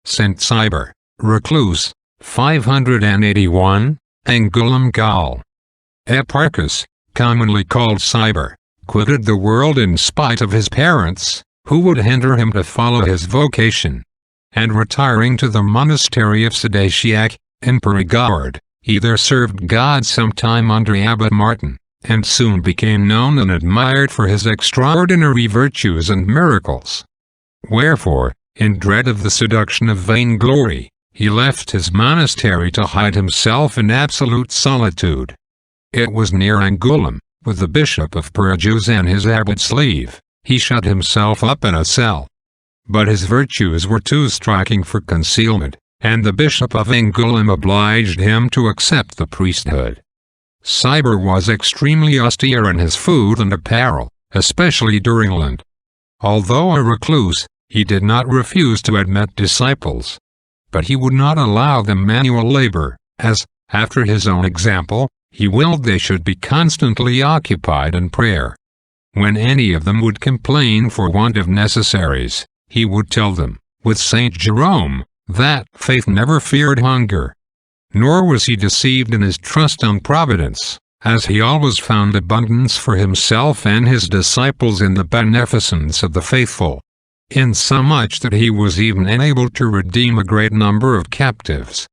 Saint Cybar, Recluse, 581, Angouleme Gaul. Eparchus, commonly called Cybar, quitted the world in spite of his parents, who would hinder him to follow his vocation. And retiring to the monastery of Sedatiac, in Périgord, he there served God some time under Abbot Martin, and soon became known and admired for his extraordinary virtues and miracles. Wherefore, in dread of the seduction of vainglory, he left his monastery to hide himself in absolute solitude. It was near Angouleme, with the bishop of Périgord and his abbot's leave, he shut himself up in a cell. But his virtues were too striking for concealment, and the bishop of Angouleme obliged him to accept the priesthood. Cybar was extremely austere in his food and apparel, especially during Lent. Although a recluse, he did not refuse to admit disciples. But he would not allow them manual labor, as, after his own example, he willed they should be constantly occupied in prayer. When any of them would complain for want of necessaries, he would tell them, with Saint Jerome, that faith never feared hunger. Nor was he deceived in his trust on providence, as he always found abundance for himself and his disciples in the beneficence of the faithful, insomuch that he was even enabled to redeem a great number of captives.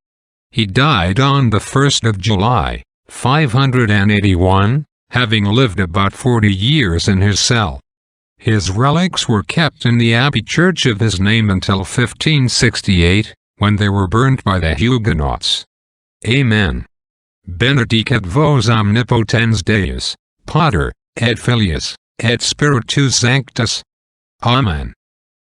He died on the 1st of July, 581, having lived about 40 years in his cell. His relics were kept in the abbey church of his name until 1568, when they were burnt by the Huguenots. Amen. Benedicat vos omnipotens Deus, Pater, et Filius, et Spiritus Sanctus. Amen.